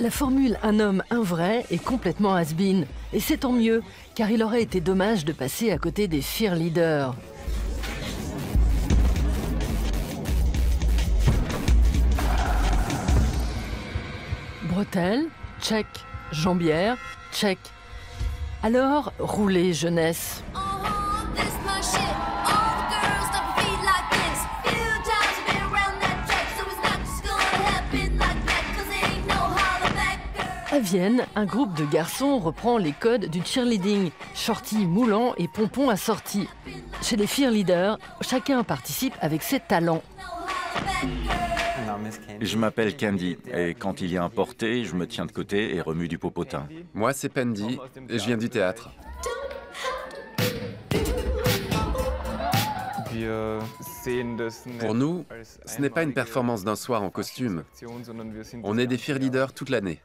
La formule un homme, un vrai est complètement has-been. Et c'est tant mieux, car il aurait été dommage de passer à côté des cheerleaders. Bretelles, check. Jambière, check. Alors, roulez, jeunesse. À Vienne, un groupe de garçons reprend les codes du cheerleading, shorty moulant et pompons assortis. Chez les cheerleaders, chacun participe avec ses talents. Je m'appelle Candy et quand il y a un porté, je me tiens de côté et remue du popotin. Moi, c'est Pendy et je viens du théâtre. Pour nous, ce n'est pas une performance d'un soir en costume. On est des cheerleaders toute l'année.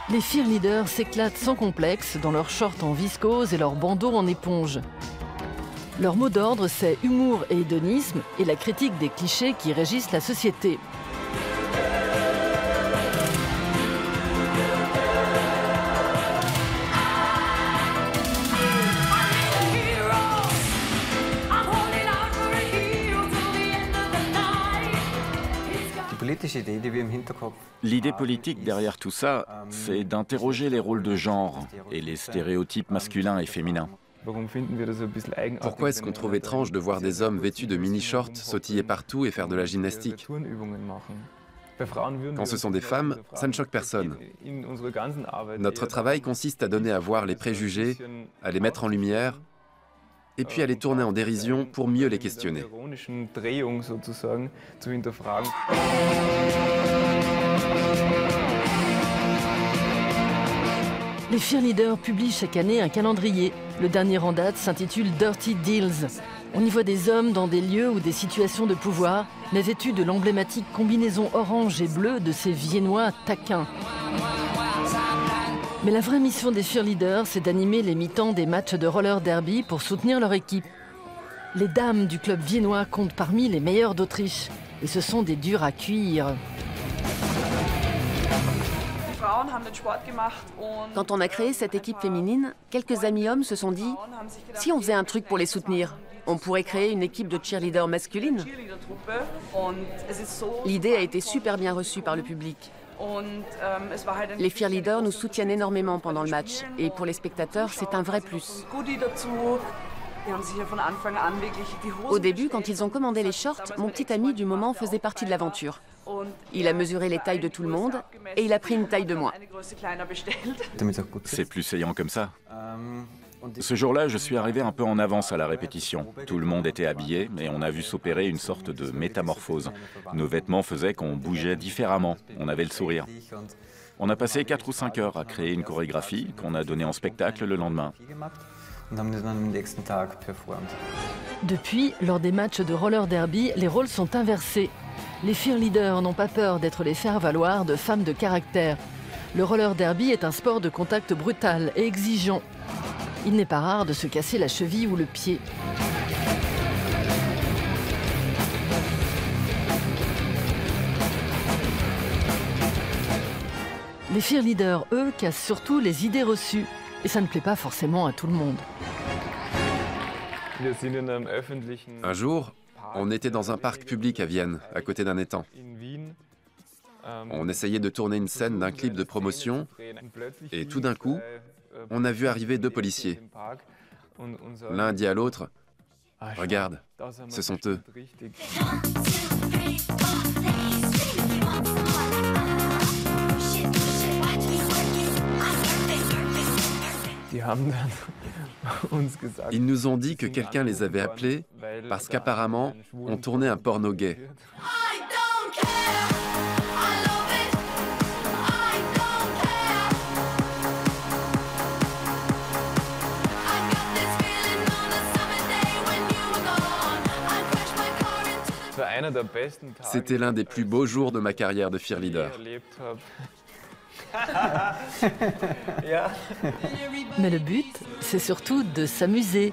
Les cheerleaders s'éclatent sans complexe dans leurs shorts en viscose et leurs bandeaux en éponge. Leur mot d'ordre, c'est humour et hédonisme et la critique des clichés qui régissent la société. L'idée politique derrière tout ça, c'est d'interroger les rôles de genre et les stéréotypes masculins et féminins. Pourquoi est-ce qu'on trouve étrange de voir des hommes vêtus de mini-shorts sautiller partout et faire de la gymnastique? Quand ce sont des femmes, ça ne choque personne. Notre travail consiste à donner à voir les préjugés, à les mettre en lumière, et puis à les tourner en dérision pour mieux les questionner. Les cheerleaders publient chaque année un calendrier. Le dernier en date s'intitule Dirty Deals. On y voit des hommes dans des lieux ou des situations de pouvoir, mais vêtus de l'emblématique combinaison orange et bleue de ces Viennois taquins. Mais la vraie mission des cheerleaders, c'est d'animer les mi-temps des matchs de roller derby pour soutenir leur équipe. Les dames du club viennois comptent parmi les meilleures d'Autriche. Et ce sont des durs à cuire. Quand on a créé cette équipe féminine, quelques amis hommes se sont dit « Si on faisait un truc pour les soutenir, on pourrait créer une équipe de cheerleaders masculines ». L'idée a été super bien reçue par le public. Les cheerleaders nous soutiennent énormément pendant le match et pour les spectateurs, c'est un vrai plus. Au début, quand ils ont commandé les shorts, mon petit ami du moment faisait partie de l'aventure. Il a mesuré les tailles de tout le monde et il a pris une taille de moins. C'est plus saillant comme ça. Ce jour-là, je suis arrivé un peu en avance à la répétition. Tout le monde était habillé et on a vu s'opérer une sorte de métamorphose. Nos vêtements faisaient qu'on bougeait différemment, on avait le sourire. On a passé 4 ou 5 heures à créer une chorégraphie qu'on a donnée en spectacle le lendemain. Depuis, lors des matchs de roller derby, les rôles sont inversés. Les cheerleaders n'ont pas peur d'être les faire-valoir de femmes de caractère. Le roller derby est un sport de contact brutal et exigeant. Il n'est pas rare de se casser la cheville ou le pied. Les cheerleaders, eux, cassent surtout les idées reçues. Et ça ne plaît pas forcément à tout le monde. Un jour, on était dans un parc public à Vienne, à côté d'un étang. On essayait de tourner une scène d'un clip de promotion et tout d'un coup, on a vu arriver 2 policiers. L'un dit à l'autre « Regarde, ce sont eux ». Ils nous ont dit que quelqu'un les avait appelés parce qu'apparemment, on tournait un porno gay. C'était l'un des plus beaux jours de ma carrière de cheerleader. Mais le but, c'est surtout de s'amuser.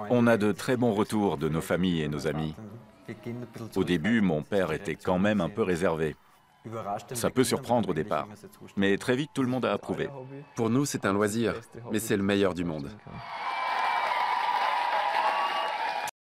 On a de très bons retours de nos familles et nos amis. Au début, mon père était quand même un peu réservé. Ça peut surprendre au départ, mais très vite tout le monde a approuvé. Pour nous, c'est un loisir, mais c'est le meilleur du monde.